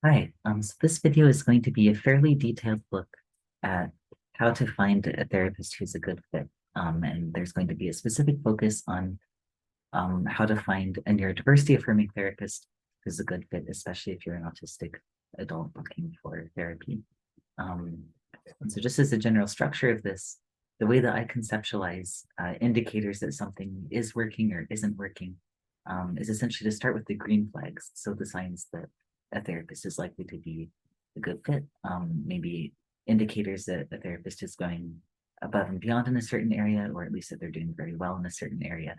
Hi, so this video is going to be a fairly detailed look at how to find a therapist who's a good fit. And there's going to be a specific focus on how to find a neurodiversity affirming therapist who's a good fit, especially if you're an autistic adult looking for therapy. Um, and so just as a general structure of this, the way that I conceptualize indicators that something is working or isn't working is essentially to start with the green flags. So the signs that a therapist is likely to be a good fit, maybe indicators that a therapist is going above and beyond in a certain area, or at least that they're doing very well in a certain area.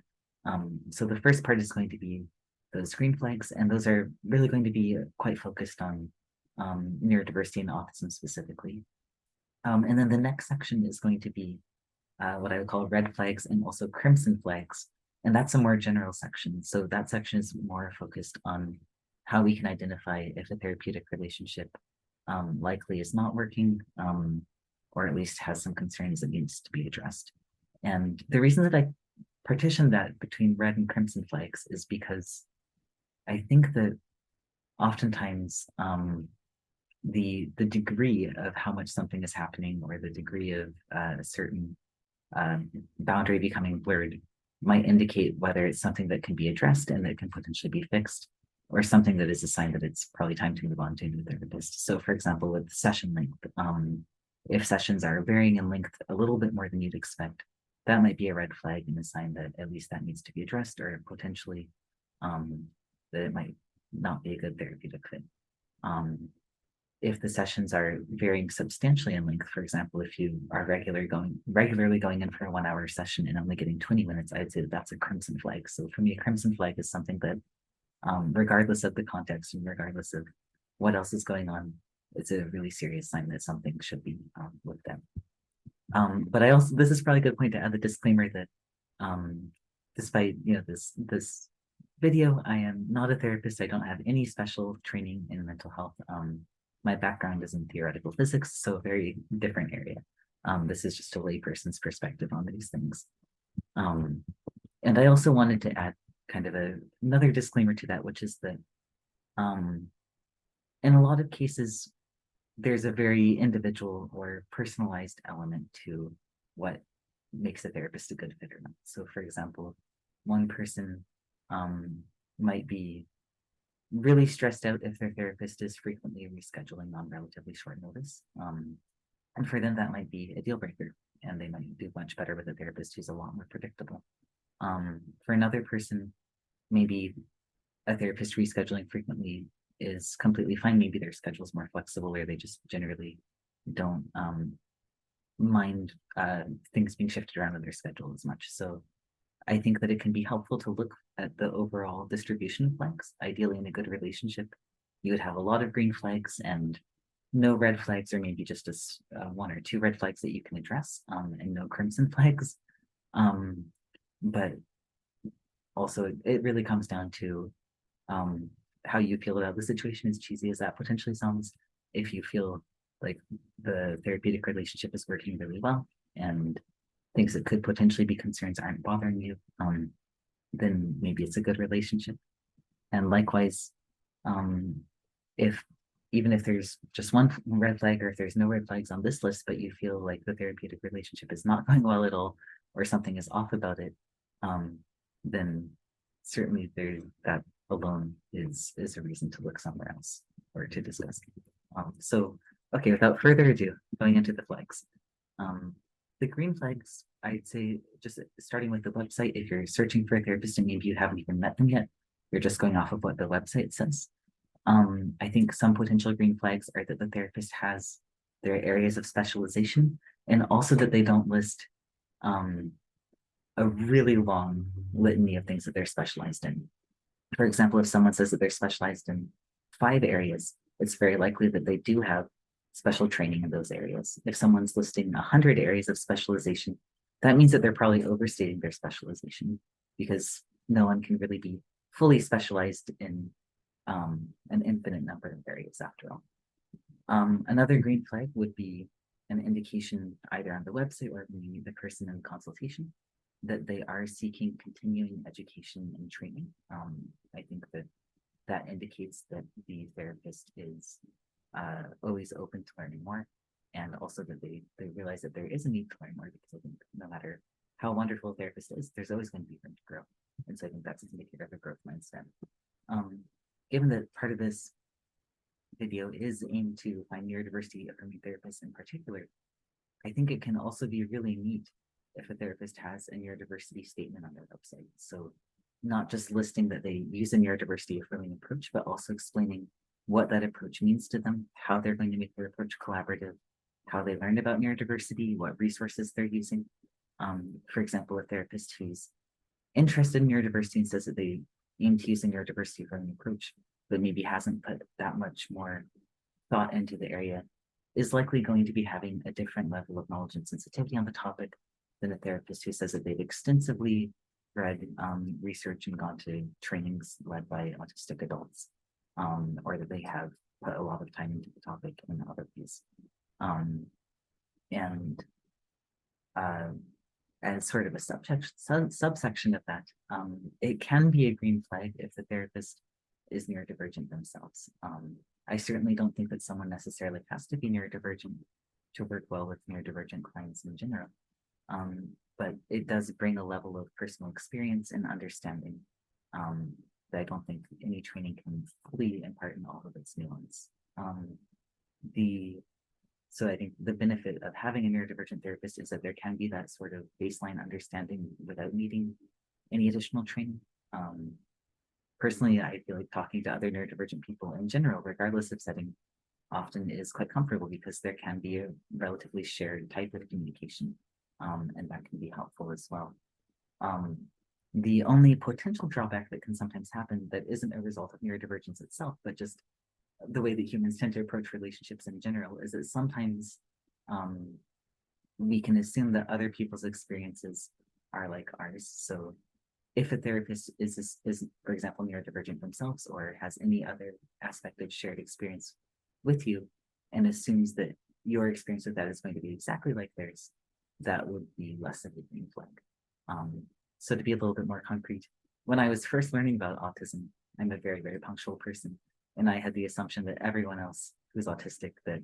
So the first part is going to be those green flags, and those are really going to be quite focused on neurodiversity and autism specifically. And then the next section is going to be what I would call red flags and also crimson flags. And that's a more general section. So that section is more focused on how we can identify if a therapeutic relationship likely is not working, or at least has some concerns that needs to be addressed. And the reason that I partitioned that between red and crimson flags is because I think that oftentimes the degree of how much something is happening or the degree of a certain boundary becoming blurred might indicate whether it's something that can be addressed and that can potentially be fixed, or something that is a sign that it's probably time to move on to a new therapist. So, for example, with session length, if sessions are varying in length a little bit more than you'd expect, that might be a red flag and a sign that at least that needs to be addressed, or potentially that it might not be a good therapeutic fit. Um, if the sessions are varying substantially in length, for example, if you are regularly going in for a 1 hour session and only getting 20 minutes, I'd say that that's a crimson flag. So for me, a crimson flag is something that, regardless of the context and regardless of what else is going on, it's a really serious sign that something should be looked at. But this is probably a good point to add the disclaimer that despite this video, I am not a therapist. I don't have any special training in mental health. My background is in theoretical physics, so a very different area. This is just a layperson's perspective on these things. And I also wanted to add kind of another disclaimer to that, which is that in a lot of cases, there's a very individual or personalized element to what makes a therapist a good fit or not. So, for example, one person might be really stressed out if their therapist is frequently rescheduling on relatively short notice. And for them, that might be a deal breaker, and they might do much better with a therapist who's a lot more predictable. For another person, maybe a therapist rescheduling frequently is completely fine. Maybe their schedule is more flexible, or they just generally don't mind things being shifted around in their schedule as much. So I think that it can be helpful to look at the overall distribution of flags. Ideally, in a good relationship, you would have a lot of green flags and no red flags, or maybe just one or two red flags that you can address, and no crimson flags. But also, it really comes down to how you feel about the situation, as cheesy as that potentially sounds. If you feel like the therapeutic relationship is working really well and things that could potentially be concerns aren't bothering you, then maybe it's a good relationship. And likewise, if even if there's just one red flag, or if there's no red flags on this list, but you feel like the therapeutic relationship is not going well at all, or something is off about it, then certainly that alone is a reason to look somewhere else or to discuss. So, okay, without further ado, going into the flags. The green flags, I'd say, just starting with the website, if you're searching for a therapist and maybe you haven't even met them yet, you're just going off of what the website says. I think some potential green flags are that the therapist has their areas of specialization, and also that they don't list a really long litany of things that they're specialized in. For example, if someone says that they're specialized in 5 areas, it's very likely that they do have special training in those areas. If someone's listing 100 areas of specialization, that means that they're probably overstating their specialization, because no one can really be fully specialized in an infinite number of areas after all. Another green flag would be an indication either on the website or maybe the person in the consultation that they are seeking continuing education and training. I think that that indicates that the therapist is always open to learning more, and also that they realize that there is a need to learn more, because I think no matter how wonderful a therapist is, there's always going to be room to grow. And so I think that's an indicator of a growth mindset. Um, Given that part of this video is aimed to find neurodiversity affirming therapists in particular, I think it can also be really neat if a therapist has a neurodiversity statement on their website. So not just listing that they use a neurodiversity affirming approach, but also explaining what that approach means to them, how they're going to make their approach collaborative, how they learned about neurodiversity, what resources they're using. For example, a therapist who's interested in neurodiversity and says that they aim to use a neurodiversity affirming approach, but maybe hasn't put that much more thought into the area, is likely going to be having a different level of knowledge and sensitivity on the topic than a therapist who says that they've extensively read research and gone to trainings led by autistic adults, or that they have put a lot of time into the topic in other ways. And as sort of a subsection of that, it can be a green flag if the therapist is neurodivergent themselves. I certainly don't think that someone necessarily has to be neurodivergent to work well with neurodivergent clients in general. But it does bring a level of personal experience and understanding that I don't think any training can fully impart in all of its nuance. So I think the benefit of having a neurodivergent therapist is that there can be that sort of baseline understanding without needing any additional training. Personally, I feel like talking to other neurodivergent people in general, regardless of setting, often is quite comfortable because there can be a relatively shared type of communication, and that can be helpful as well. The only potential drawback that can sometimes happen that isn't a result of neurodivergence itself, but just the way that humans tend to approach relationships in general, is that sometimes we can assume that other people's experiences are like ours. So if a therapist is, for example, neurodivergent themselves or has any other aspect of shared experience with you and assumes that your experience with that is going to be exactly like theirs, that would be less of a green flag. So to be a little bit more concrete, when I was first learning about autism, I'm a very, very punctual person. And I had the assumption that everyone else who's autistic, that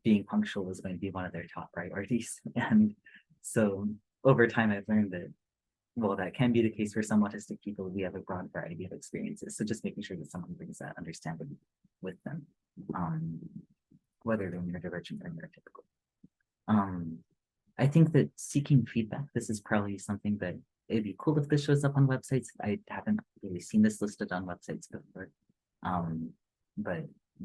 being punctual was going to be one of their top priorities. And so over time, I've learned that, well, that can be the case for some autistic people. We have a broad variety of experiences. So just making sure that someone brings that understanding with them, whether they're neurodivergent or neurotypical. I think that seeking feedback, this is probably something that it'd be cool if this shows up on websites. I haven't really seen this listed on websites before. But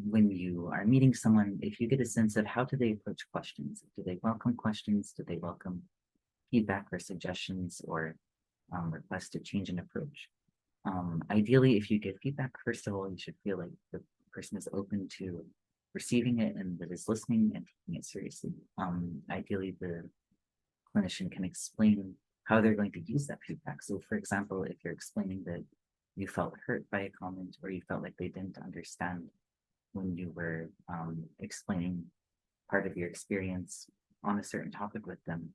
when you are meeting someone, if you get a sense of how do they approach questions, do they welcome questions, do they welcome feedback or suggestions or request to change an approach? Ideally, if you give feedback, first of all, you should feel like the person is open to receiving it and that is listening and taking it seriously. Ideally, the clinician can explain how they're going to use that feedback. So for example, if you're explaining that you felt hurt by a comment or you felt like they didn't understand when you were explaining part of your experience on a certain topic with them,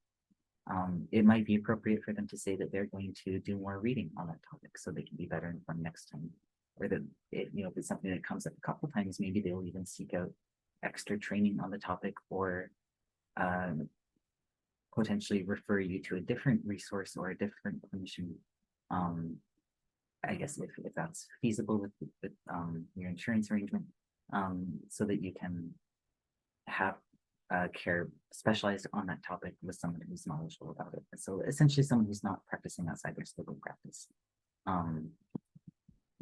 it might be appropriate for them to say that they're going to do more reading on that topic so they can be better informed next time. Or that if it's something that comes up a couple times, maybe they'll even seek out extra training on the topic or potentially refer you to a different resource or a different clinician. I guess if that's feasible with your insurance arrangement, so that you can have care specialized on that topic with someone who's knowledgeable about it. So essentially someone who's not practicing outside their scope of practice.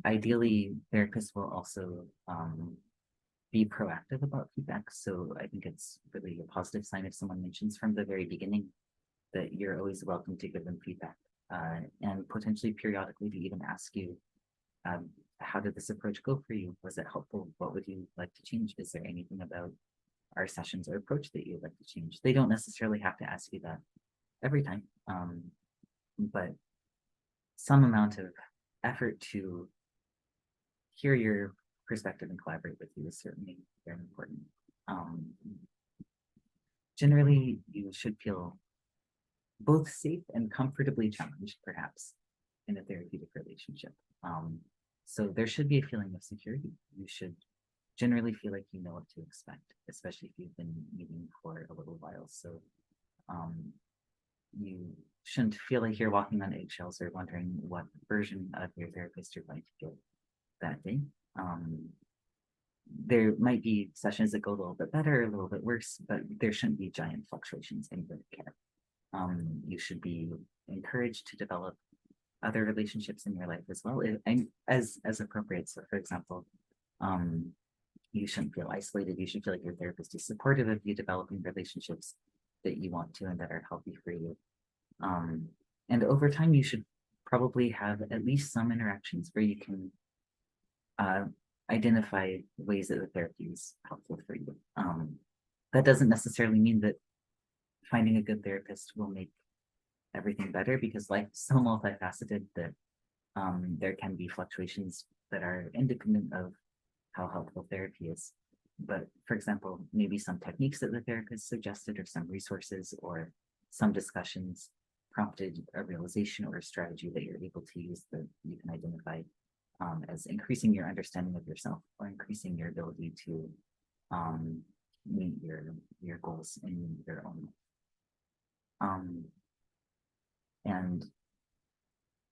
Ideally, therapists will also be proactive about feedback. So I think it's really a positive sign if someone mentions from the very beginning that you're always welcome to give them feedback, and potentially periodically to even ask you, how did this approach go for you? Was it helpful? What would you like to change? Is there anything about our sessions or approach that you'd like to change? They don't necessarily have to ask you that every time, but some amount of effort to hear your perspective and collaborate with you is certainly very important. Generally, you should feel both safe and comfortably challenged, perhaps, in a therapeutic relationship. So there should be a feeling of security. You should generally feel like you know what to expect, especially if you've been meeting for a little while. So um, you shouldn't feel like you're walking on eggshells or wondering what version of your therapist you're going to get that day. There might be sessions that go a little bit better, a little bit worse, but there shouldn't be giant fluctuations in your care. You should be encouraged to develop other relationships in your life as well, and as appropriate. So, for example, um, you shouldn't feel isolated. You should feel like your therapist is supportive of you developing relationships that you want to and that are healthy for you. Um, and over time, you should probably have at least some interactions where you can uh, identify ways that the therapy is helpful for you. That doesn't necessarily mean that finding a good therapist will make everything better, because life is so multifaceted that there can be fluctuations that are independent of how helpful therapy is. But for example, maybe some techniques that the therapist suggested, or some resources, or some discussions prompted a realization or a strategy that you're able to use that you can identify as increasing your understanding of yourself, or increasing your ability to meet your goals in your own life. And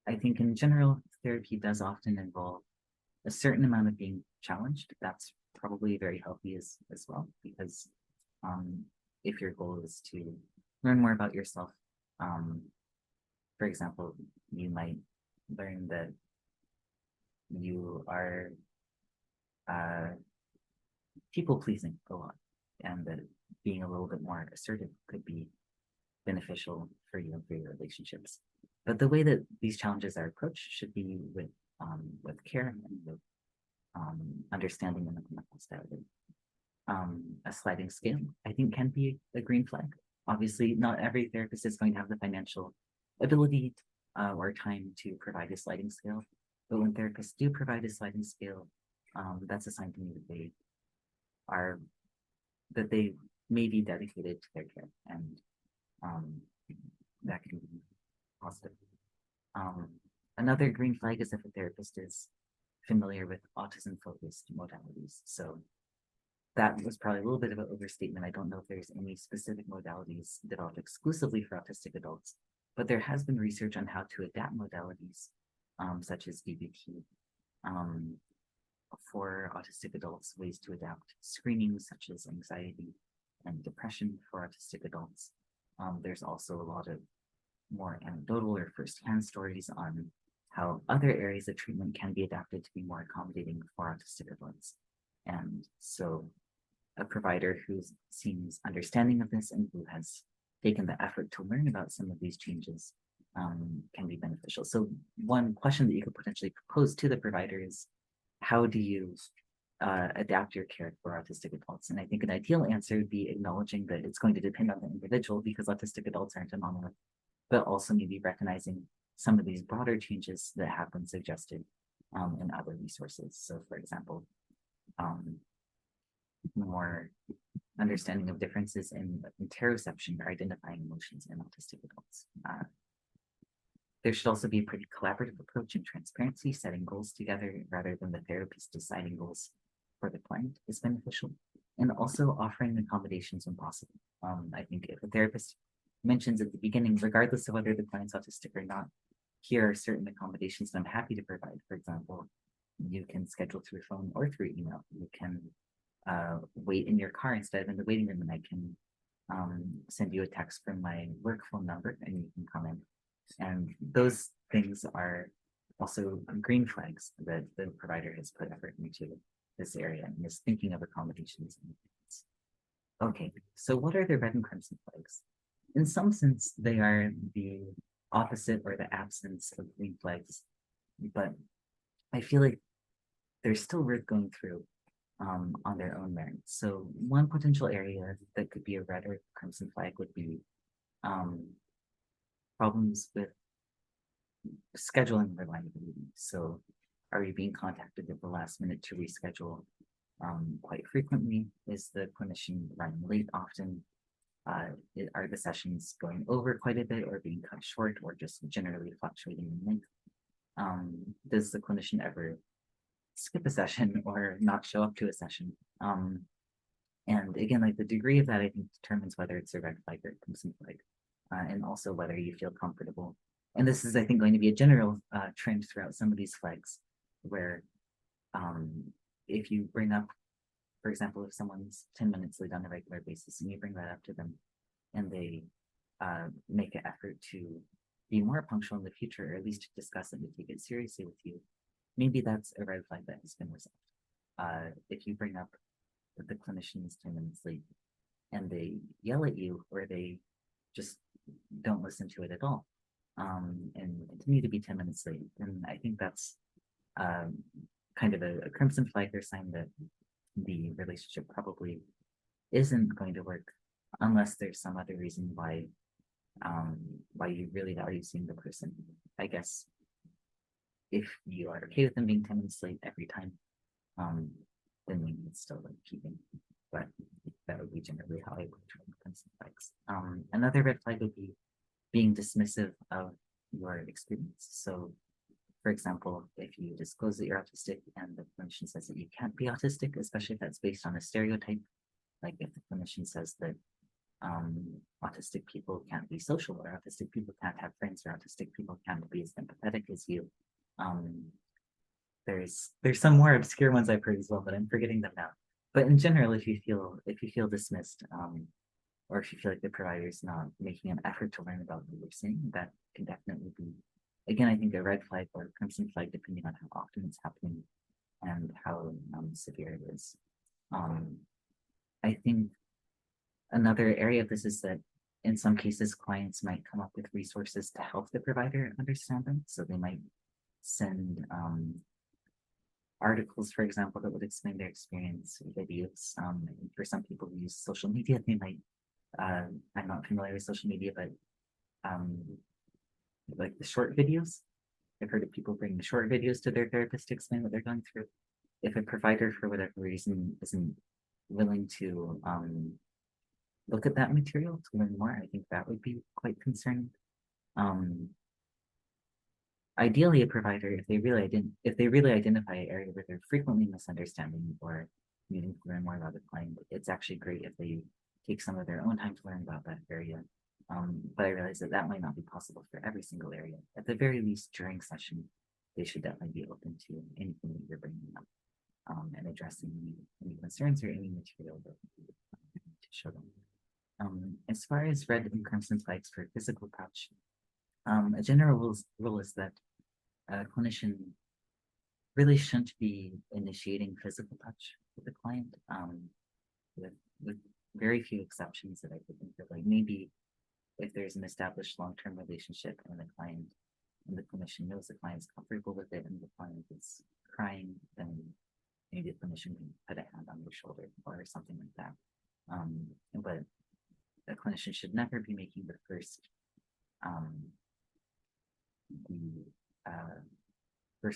I think in general, therapy does often involve a certain amount of being challenged. That's probably very healthy as well, because if your goal is to learn more about yourself, um, for example, you might learn that you are people pleasing a lot, and that being a little bit more assertive could be beneficial for you and for your relationships. But the way that these challenges are approached should be with care and with understanding and understanding. A sliding scale, I think, can be a green flag. Obviously, not every therapist is going to have the financial ability or time to provide a sliding scale. But when therapists do provide a sliding scale, that's a sign to me are that they may be dedicated to their care, and um, that can be positive. Um, Another green flag is if a therapist is familiar with autism-focused modalities. So that was probably a little bit of an overstatement. I don't know if there's any specific modalities developed exclusively for autistic adults, but there has been research on how to adapt modalities such as DBT for autistic adults, ways to adapt screenings such as anxiety and depression for autistic adults. There's also a lot of more anecdotal or firsthand stories on how other areas of treatment can be adapted to be more accommodating for autistic adults. And so a provider who seems understanding of this and who has taken the effort to learn about some of these changes can be beneficial. So one question that you could potentially pose to the provider is, how do you adapt your care for autistic adults? And I think an ideal answer would be acknowledging that it's going to depend on the individual, because autistic adults aren't a monolith, but also maybe recognizing some of these broader changes that have been suggested in other resources. So for example, more understanding of differences in interoception or identifying emotions in autistic adults. There should also be a pretty collaborative approach and transparency. Setting goals together rather than the therapist deciding goals for the client is beneficial. And also offering accommodations when possible. I think if a therapist mentions at the beginning, regardless of whether the client's autistic or not, here are certain accommodations that I'm happy to provide. For example, you can schedule through phone or through email. You can wait in your car instead of in the waiting room, and I can send you a text from my work phone number and you can come in. And those things are also green flags that the provider has put effort into this area and is thinking of accommodations. Okay, so what are the red and crimson flags? In some sense, they are the opposite or the absence of green flags, but I feel like they're still worth going through on their own merit. So one potential area that could be a red or crimson flag would be problems with scheduling reliability. So are you being contacted at the last minute to reschedule quite frequently? Is the clinician running late often? Are the sessions going over quite a bit or being cut short or just generally fluctuating in length? Does the clinician ever skip a session or not show up to a session. And again, like the degree of that, I think determines whether it's a red flag or a crimson flag, and also whether you feel comfortable. And this is, I think, going to be a general trend throughout some of these flags, where if you bring up, for example, if someone's 10 minutes late on a regular basis and you bring that up to them and they make an effort to be more punctual in the future, or at least to discuss it and take it seriously with you, maybe that's a red flag that has been resolved. If you bring up that the clinician is 10 minutes late and they yell at you or they just don't listen to it at all, and continue to be 10 minutes late, then I think that's kind of a crimson flag or sign that the relationship probably isn't going to work unless there's some other reason why you really value seeing the person. I guess if you are okay with them being 10 minutes late every time, then maybe it's still like keeping. But that would be generally how I would try crimson flags. Another red flag would be being dismissive of your experience. So, for example, if you disclose that you're autistic and the clinician says that you can't be autistic, especially if that's based on a stereotype, like if the clinician says that autistic people can't be social, or autistic people can't have friends, or autistic people can't be as empathetic as you. There's some more obscure ones I've heard as well, but I'm forgetting them now. But in general, if you feel dismissed, or if you feel like the provider is not making an effort to learn about what you're saying, that can definitely be, again, I think a red flag or a crimson flag, depending on how often it's happening and how severe it is. I think another area of this is that in some cases, clients might come up with resources to help the provider understand them. So they might send articles, for example, that would explain their experience, videos. For some people who use social media, they might, I'm not familiar with social media, but like the short videos. I've heard of people bringing short videos to their therapist to explain what they're going through. If a provider, for whatever reason, isn't willing to look at that material to learn more, I think that would be quite concerning. Ideally, a provider, if they really identify an area where they're frequently misunderstanding or needing to learn more about the client, it's actually great if they take some of their own time to learn about that area. But I realize that that might not be possible for every single area. At the very least, during session, they should definitely be open to anything that you're bringing up, and addressing any concerns or any material that you to show them. As far as red and crimson flags for physical touch, a general rule is that a clinician really shouldn't be initiating physical touch with the client, with very few exceptions that I could think of. Like maybe if there's an established long-term relationship and the client and the clinician knows the client's comfortable with it and the client is crying, then maybe the clinician can put a hand on their shoulder or something like that. But the clinician should never be making the first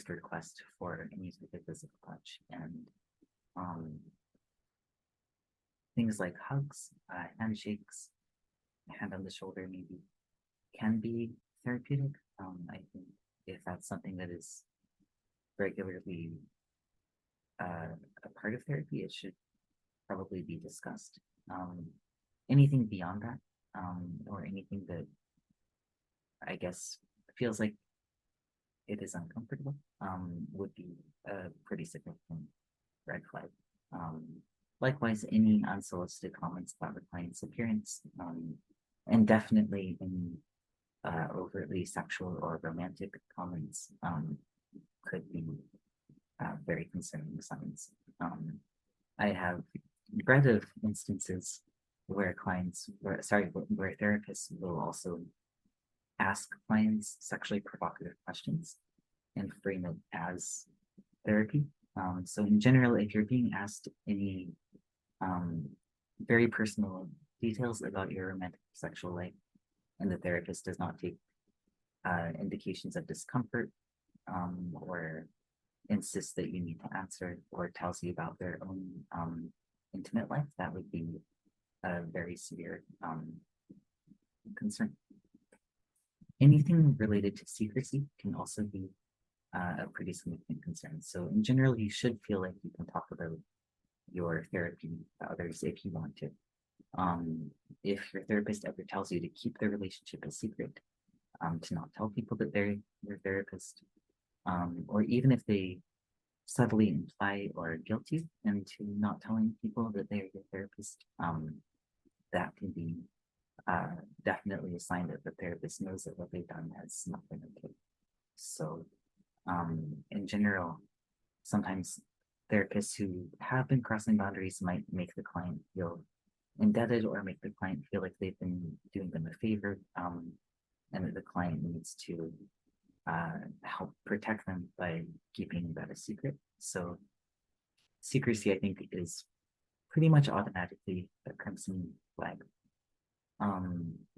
request for any sort of physical touch. And things like hugs, handshakes, hand on the shoulder maybe can be therapeutic. I think if that's something that is regularly a part of therapy, it should probably be discussed. Anything beyond that, or anything that I guess feels like it is uncomfortable, would be a pretty significant red flag. Likewise, any unsolicited comments about the client's appearance, and definitely any overtly sexual or romantic comments could be very concerning signs. I have read of instances where where therapists will also ask clients sexually provocative questions and frame it as therapy. So in general, if you're being asked any very personal details about your romantic sexual life and the therapist does not take indications of discomfort, or insists that you need to answer, or tells you about their own intimate life, that would be a very severe concern. Anything related to secrecy can also be a pretty significant concern. So in general, you should feel like you can talk about your therapy to others if you want to. Um, if your therapist ever tells you to keep the relationship a secret, to not tell people that they're your therapist, or even if they subtly imply or guilt you into not telling people that they're your therapist, that can be definitely a sign that the therapist knows that what they've done has not been okay. So, in general, sometimes therapists who have been crossing boundaries might make the client feel indebted or make the client feel like they've been doing them a favor, and that the client needs to help protect them by keeping that a secret. So secrecy, I think, is pretty much automatically a crimson flag.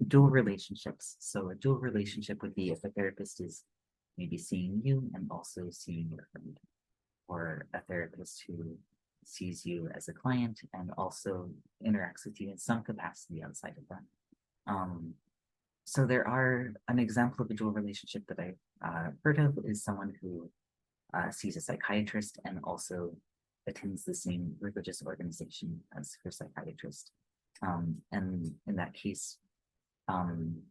Dual relationships. So a dual relationship would be if a therapist is maybe seeing you and also seeing your friend, or a therapist who sees you as a client and also interacts with you in some capacity outside of that. Um, so there are an example of a dual relationship that I've heard of is someone who sees a psychiatrist and also attends the same religious organization as her psychiatrist. And in that case,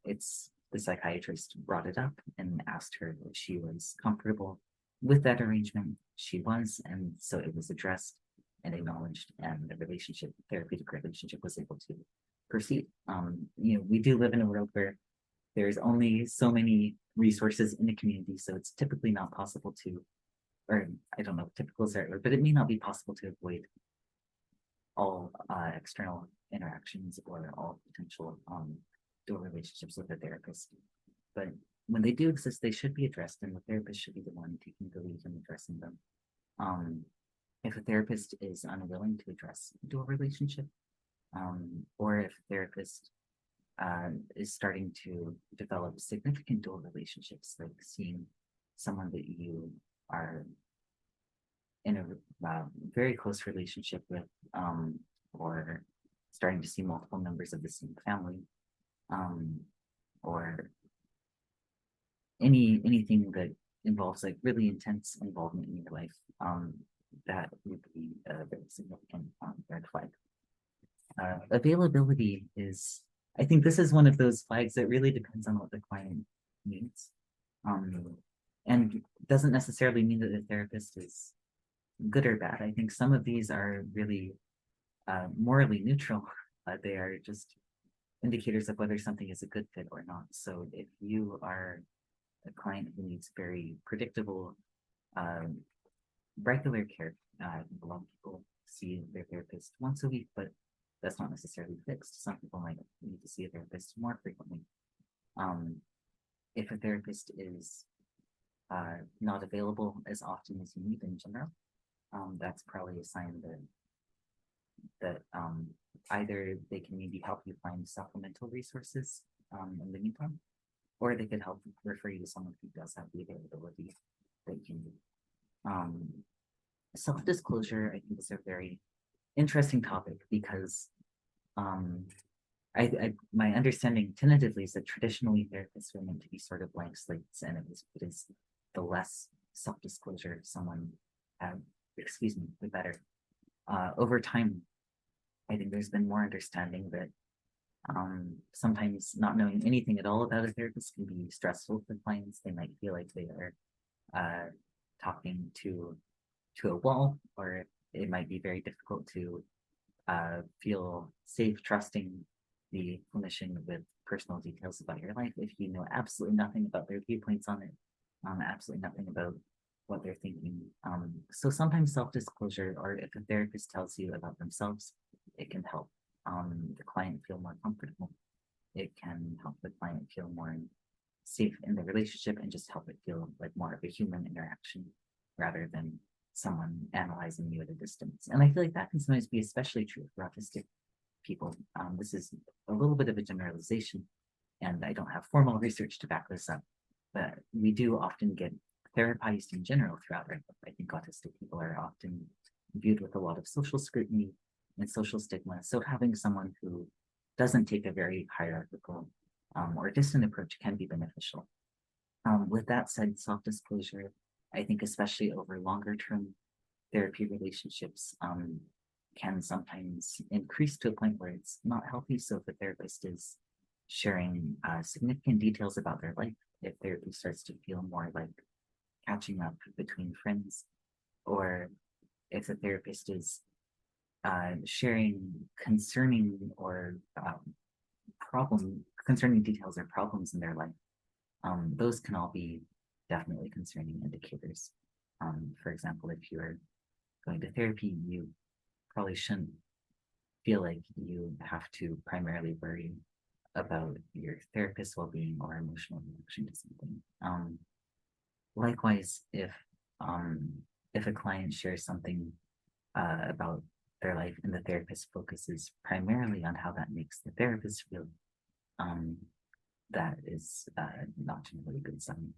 it's the psychiatrist brought it up and asked her if she was comfortable with that arrangement. She was, and so it was addressed and acknowledged, and the relationship, therapeutic relationship, was able to proceed. We do live in a world where there's only so many resources in the community, so it's typically not possible to, or I don't know, typical is the right word, but it may not be possible to avoid all external interactions or all potential dual relationships with a therapist. But when they do exist, they should be addressed, and the therapist should be the one taking the lead in addressing them. If a therapist is unwilling to address dual relationship, or if a therapist is starting to develop significant dual relationships, like seeing someone that you are in a very close relationship with, or starting to see multiple members of the same family, or anything that involves like really intense involvement in your life, that would be a very significant red flag. Availability is, I think this is one of those flags that really depends on what the client needs, and doesn't necessarily mean that the therapist is good or bad. I think some of these are really morally neutral. They are just indicators of whether something is a good fit or not. So if you are a client who needs very predictable, regular care, a lot of people see their therapist once a week, but that's not necessarily fixed. Some people might need to see a therapist more frequently. If a therapist is not available as often as you need in general, that's probably a sign that either they can maybe help you find supplemental resources in the meantime, or they could help refer you to someone who does have the availability that you need. Self-disclosure, I think, is a very interesting topic because my understanding tentatively is that traditionally therapists were meant to be sort of blank slates, and it is the less self-disclosure someone the better. Over time, I think there's been more understanding that sometimes not knowing anything at all about a therapist can be stressful for clients. They might feel like they are talking to a wall, or it might be very difficult to feel safe trusting the clinician with personal details about your life if you know absolutely nothing about their viewpoints on it, absolutely nothing about what they're thinking. So sometimes self-disclosure, or if a therapist tells you about themselves, it can help the client feel more comfortable. It can help the client feel more safe in the relationship and just help it feel like more of a human interaction rather than someone analyzing you at a distance. And I feel like that can sometimes be especially true for autistic people. This is a little bit of a generalization, and I don't have formal research to back this up, but we do often get therapized in general throughout our life. I think autistic people are often viewed with a lot of social scrutiny and social stigma. So having someone who doesn't take a very hierarchical or distant approach can be beneficial. With that said, self-disclosure, I think especially over longer term therapy relationships can sometimes increase to a point where it's not healthy. So if the therapist is sharing significant details about their life, if therapy starts to feel more like catching up between friends, or if the therapist is sharing concerning or concerning details or problems in their life, those can all be definitely concerning indicators. For example, if you're going to therapy, you probably shouldn't feel like you have to primarily worry about your therapist's well-being or emotional reaction to something. Likewise, if a client shares something about their life and the therapist focuses primarily on how that makes the therapist feel, that is not generally a good sign.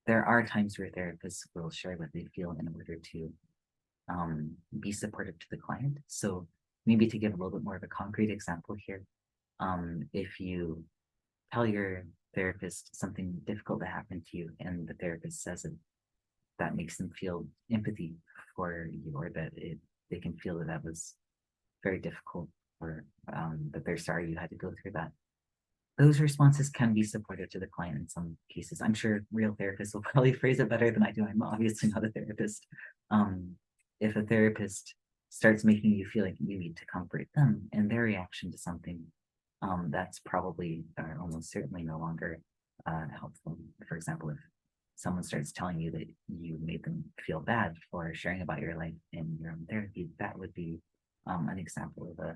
There are times where therapists will share what they feel in order to be supportive to the client. So maybe to give a little bit more of a concrete example here, if you tell your therapist something difficult that happened to you and the therapist says that makes them feel empathy for you, or that they can feel that was very difficult, or that they're sorry you had to go through that. Those responses can be supportive to the client in some cases. I'm sure real therapists will probably phrase it better than I do. I'm obviously not a therapist. If a therapist starts making you feel like you need to comfort them in their reaction to something, that's probably almost certainly no longer helpful. For example, if someone starts telling you that you made them feel bad for sharing about your life in your own therapy, that would be an example of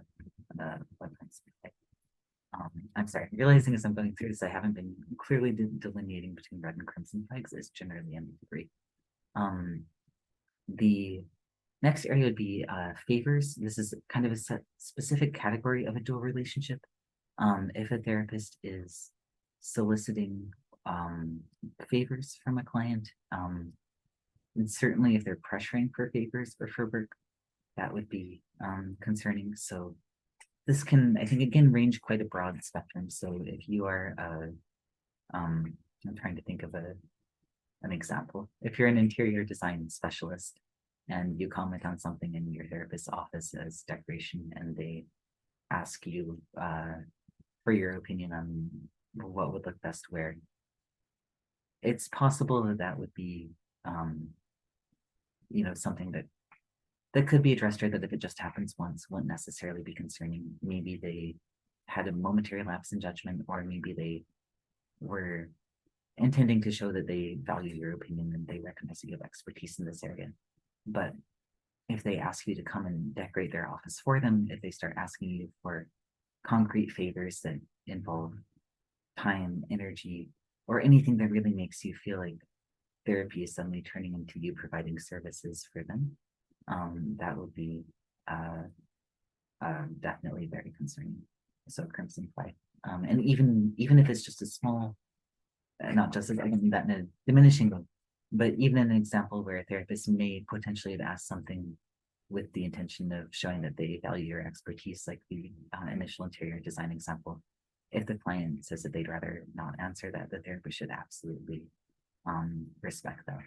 I'm sorry, realizing as I'm going through this, I haven't been clearly delineating between red and crimson flags is generally end of degree. The next area would be favors. This is kind of a specific category of a dual relationship. If a therapist is soliciting favors from a client, and certainly if they're pressuring for favors or for work, that would be concerning. So this can, I think, again, range quite a broad spectrum. So if you are, I'm trying to think of an example. If you're an interior design specialist and you comment on something in your therapist's office as decoration, and they ask you for your opinion on what would look best where, it's possible that that would be, something that could be addressed, or that if it just happens once wouldn't necessarily be concerning. Maybe they had a momentary lapse in judgment, or maybe they were intending to show that they value your opinion and they recognize that you have expertise in this area. But if they ask you to come and decorate their office for them, if they start asking you for concrete favors that involve time, energy, or anything that really makes you feel like therapy is suddenly turning into you providing services for them, that would be definitely very concerning. So crimson flag. And even if it's just a small, not just, I don't mean that in a diminishing way, but even an example where a therapist may potentially have asked something with the intention of showing that they value your expertise, like the initial interior design example. If the client says that they'd rather not answer that, the therapist should absolutely respect that.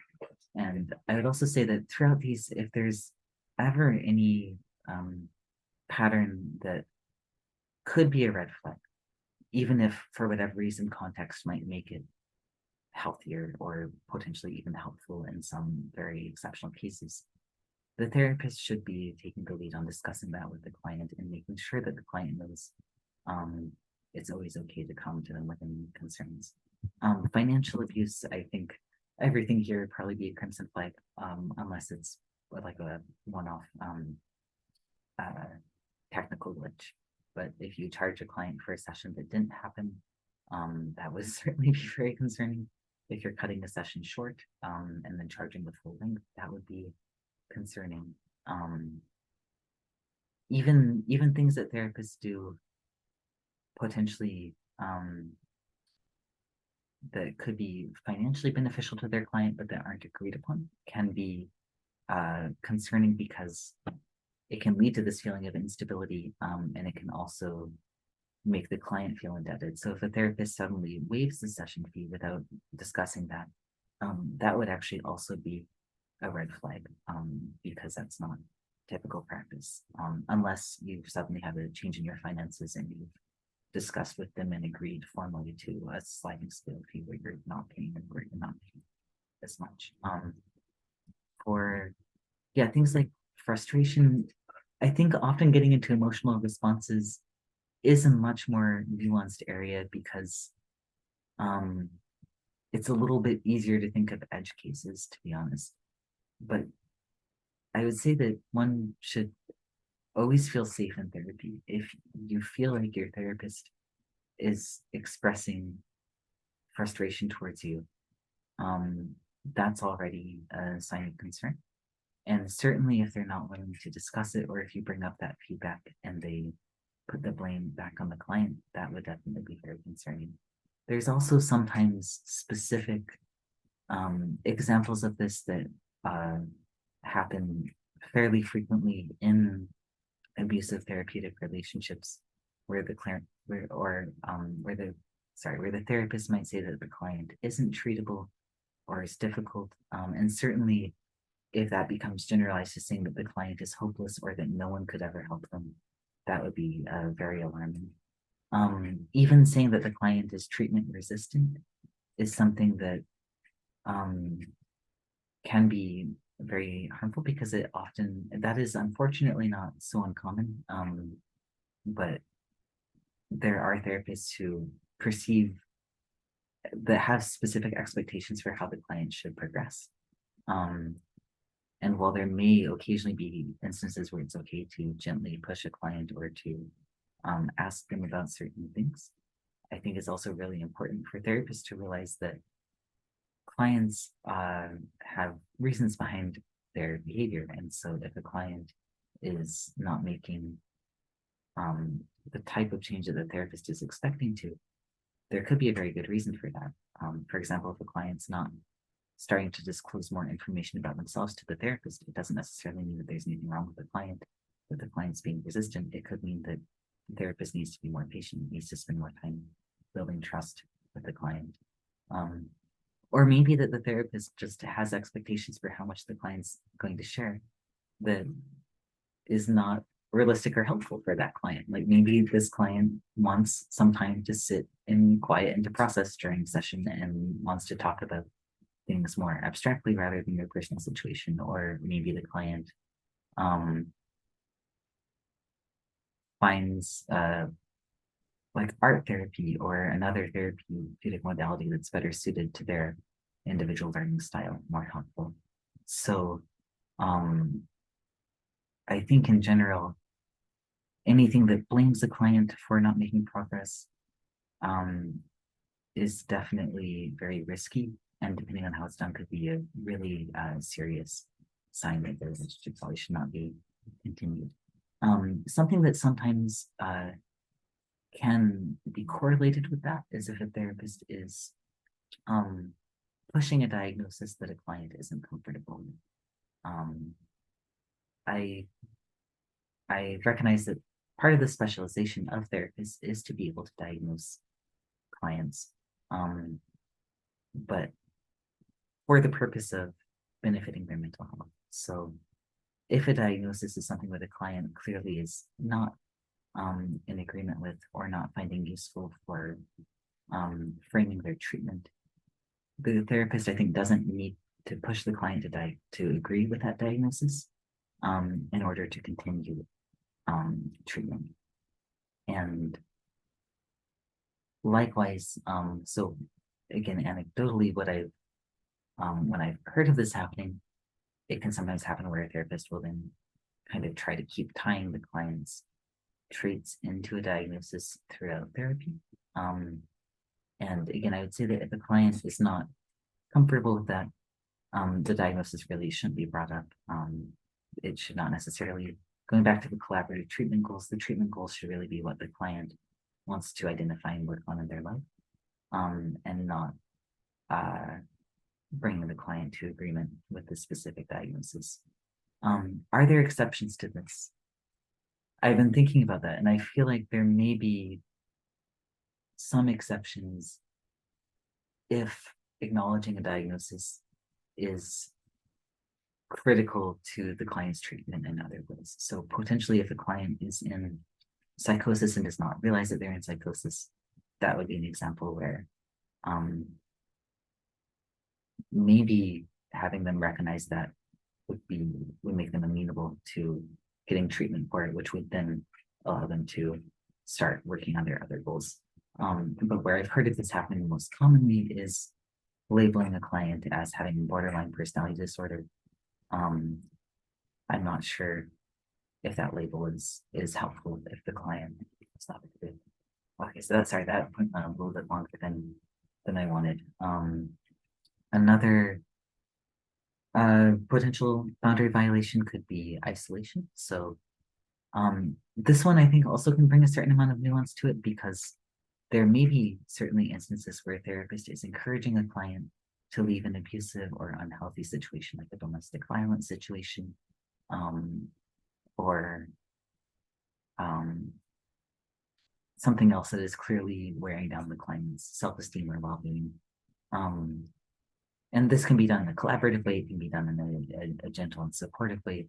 And I would also say that throughout these, if there's ever any pattern that could be a red flag, even if for whatever reason context might make it healthier or potentially even helpful in some very exceptional cases, the therapist should be taking the lead on discussing that with the client and making sure that the client knows it's always okay to come to them with any concerns. Financial abuse, I think everything here would probably be a crimson flag, unless it's like a one-off technical glitch. But if you charge a client for a session that didn't happen, that would certainly be very concerning. If you're cutting a session short and then charging the full length, that would be concerning. Even things that therapists do potentially that could be financially beneficial to their client but that aren't agreed upon can be concerning, because it can lead to this feeling of instability, and it can also make the client feel indebted. So if a therapist suddenly waives the session fee without discussing that, that would actually also be a red flag, because that's not typical practice, unless you suddenly have a change in your finances and you've discussed with them and agreed formally to a sliding scale fee where you're not paying or you're not paying as much. For yeah, things like frustration, I think often getting into emotional responses is a much more nuanced area because um, it's a little bit easier to think of edge cases, to be honest. But I would say that one should always feel safe in therapy. If you feel like your therapist is expressing frustration towards you, um, that's already a sign of concern. And certainly if they're not willing to discuss it, or if you bring up that feedback and they put the blame back on the client, that would definitely be very concerning. There's also sometimes specific examples of this that uh, happen fairly frequently in abusive therapeutic relationships where the client where the therapist might say that the client isn't treatable or is difficult, and certainly if that becomes generalized to saying that the client is hopeless or that no one could ever help them, that would be very alarming. Even saying that the client is treatment resistant is something that um, can be very harmful because it often, that is unfortunately not so uncommon, but there are therapists who perceive that have specific expectations for how the client should progress. Um, and while there may occasionally be instances where it's okay to gently push a client or to ask them about certain things, I think it's also really important for therapists to realize that clients have reasons behind their behavior. And so if a client is not making the type of change that the therapist is expecting to, there could be a very good reason for that. For example, if a client's not starting to disclose more information about themselves to the therapist, it doesn't necessarily mean that there's anything wrong with the client, that the client's being resistant. It could mean that the therapist needs to be more patient, needs to spend more time building trust with the client. Or maybe that the therapist just has expectations for how much the client's going to share that is not realistic or helpful for that client. Like maybe this client wants some time to sit in quiet and to process during session and wants to talk about things more abstractly rather than your personal situation. Or maybe the client finds like art therapy or another therapeutic modality that's better suited to their individual learning style more helpful. So I think in general, anything that blames the client for not making progress is definitely very risky, and depending on how it's done, could be a really serious sign that the relationship probably should not be continued. Something that sometimes can be correlated with that is if a therapist is pushing a diagnosis that a client isn't comfortable with. I I recognize that part of the specialization of therapists is to be able to diagnose clients, but for the purpose of benefiting their mental health. So if a diagnosis is something that a client clearly is not in agreement with or not finding useful for framing their treatment, the therapist, I think, doesn't need to push the client to agree with that diagnosis in order to continue treatment. And likewise, so again, anecdotally, when I've heard of this happening, it can sometimes happen where a therapist will then kind of try to keep tying the client's traits into a diagnosis throughout therapy. And again, I would say that if the client is not comfortable with that, the diagnosis really shouldn't be brought up. It should not necessarily, going back to the collaborative treatment goals, the treatment goals should really be what the client wants to identify and work on in their life, and not bringing the client to agreement with the specific diagnosis. Are there exceptions to this? I've been thinking about that, and I feel like there may be some exceptions if acknowledging a diagnosis is critical to the client's treatment in other ways. So potentially if a client is in psychosis and does not realize that they're in psychosis, that would be an example where maybe having them recognize that would make them amenable to getting treatment for it, which would then allow them to start working on their other goals. But where I've heard of this happening most commonly is labeling a client as having borderline personality disorder. I'm not sure if that label is helpful if the client is not good. Okay, so that went a little bit longer than I wanted. Another potential boundary violation could be isolation. So this one I think also can bring a certain amount of nuance to it, because there may be certainly instances where a therapist is encouraging a client to leave an abusive or unhealthy situation, like a domestic violence situation, or something else that is clearly wearing down the client's self-esteem or well-being. And this can be done in a collaborative way, it can be done in a gentle and supportive way.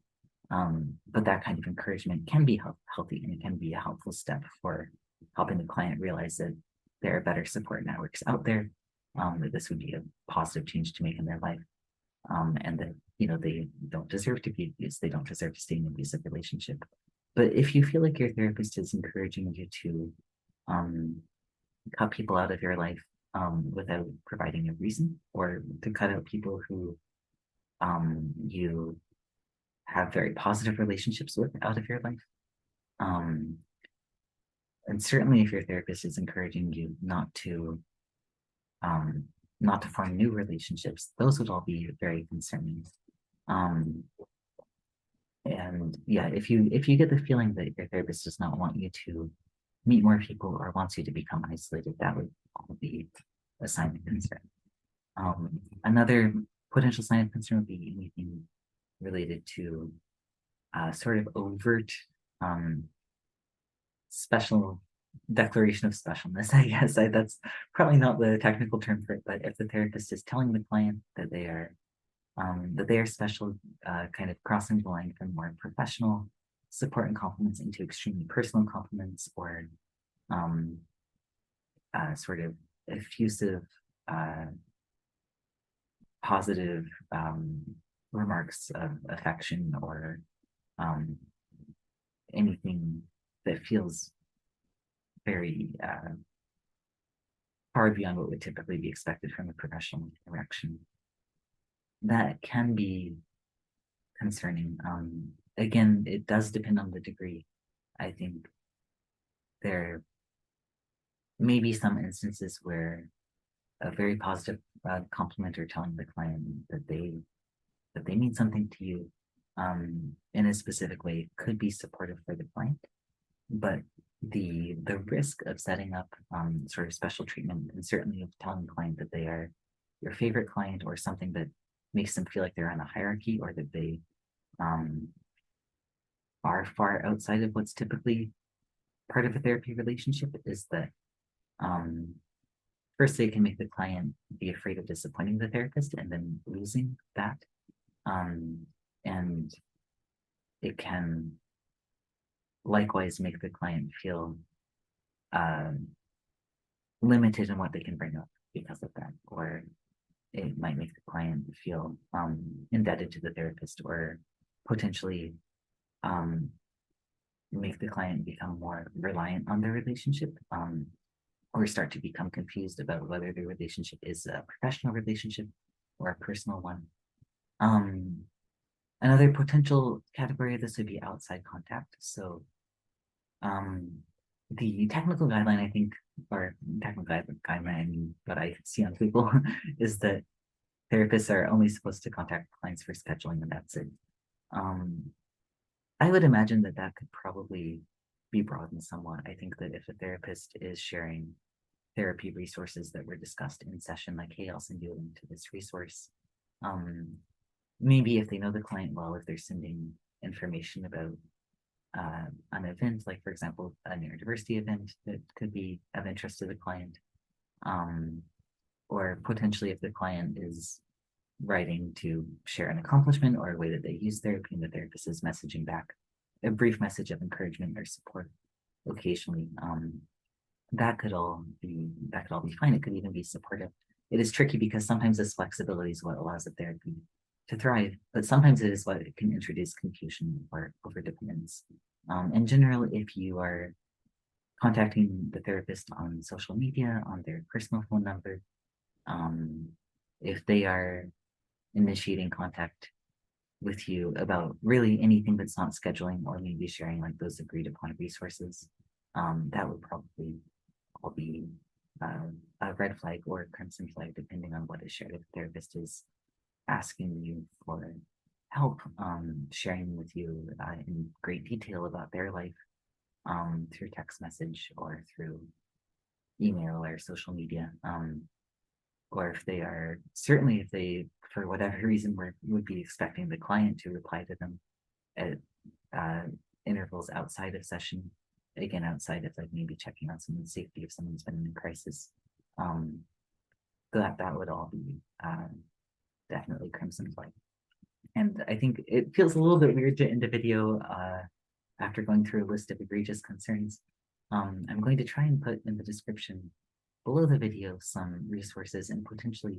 But that kind of encouragement can be healthy, and it can be a helpful step for helping the client realize that there are better support networks out there, that this would be a positive change to make in their life, and that, you know, they don't deserve to be abused, they don't deserve to stay in an abusive relationship. But if you feel like your therapist is encouraging you to cut people out of your life without providing a reason, or to cut out people who you have very positive relationships with out of your life, and certainly if your therapist is encouraging you not to form new relationships, those would all be very concerning. And yeah, if you get the feeling that your therapist does not want you to meet more people or wants you to become isolated, that would all be a sign of concern. Another potential sign of concern would be anything related to sort of overt special declaration of specialness, I guess. That's probably not the technical term for it, but if the therapist is telling the client that they are special, kind of crossing the line from more professional support and compliments into extremely personal compliments, or sort of effusive, positive remarks of affection, or anything that feels very far beyond what would typically be expected from a professional interaction, that can be concerning. Again, it does depend on the degree. I think there may be some instances where a very positive compliment, or telling the client that they mean something to you in a specific way, could be supportive for the client. But the risk of setting up sort of special treatment, and certainly of telling the client that they are your favorite client, or something that makes them feel like they're on a hierarchy, or that they are far outside of what's typically part of a therapy relationship, is that first, they can make the client be afraid of disappointing the therapist and then losing that. And it can likewise make the client feel limited in what they can bring up because of that, or it might make the client feel indebted to the therapist, or potentially make the client become more reliant on their relationship, or start to become confused about whether the relationship is a professional relationship or a personal one. Another potential category of this would be outside contact. So the technical guideline, I think, or technical guideline, what I see on Google is that therapists are only supposed to contact clients for scheduling, and that's it. I would imagine that that could probably be broadened somewhat. I think that if a therapist is sharing therapy resources that were discussed in session, like, hey, I'll send you a link to this resource. Maybe if they know the client well, if they're sending information about an event, like, for example, a neurodiversity event that could be of interest to the client, or potentially if the client is writing to share an accomplishment or a way that they use therapy and the therapist is messaging back a brief message of encouragement or support occasionally. That could all be fine. It could even be supportive. It is tricky because sometimes this flexibility is what allows the therapy to thrive, but sometimes it is what it can introduce confusion or overdependence. In general, if you are contacting the therapist on social media, on their personal phone number, um, if they are initiating contact with you about really anything that's not scheduling or maybe sharing like those agreed upon resources, that would probably all be a red flag or a crimson flag, depending on what is shared. If the therapist is asking you for help, sharing with you in great detail about their life through text message or through email or social media, or if they are certainly if they for whatever reason would be expecting the client to reply to them at intervals outside of session, again outside of like maybe checking on someone's safety if someone's been in a crisis, um, that would all be definitely crimson flag. And I think it feels a little bit weird to end a video after going through a list of egregious concerns. I'm going to try and put in the description below the video some resources and potentially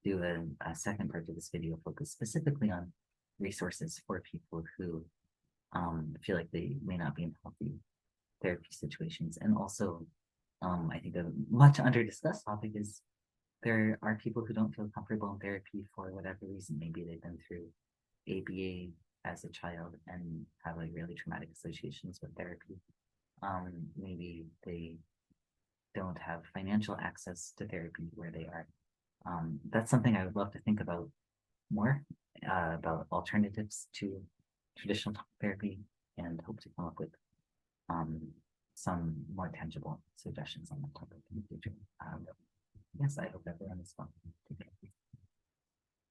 do a second part of this video focus specifically on resources for people who feel like they may not be in healthy therapy situations. And also, I think a much under discussed topic is there are people who don't feel comfortable in therapy for whatever reason. Maybe they've been through ABA as a child and have like really traumatic associations with therapy. Maybe they don't have financial access to therapy where they are. That's something I would love to think about more, about alternatives to traditional talk therapy, and hope to come up with um, some more tangible suggestions on the topic in the future. Yes, I hope everyone is well. Take care.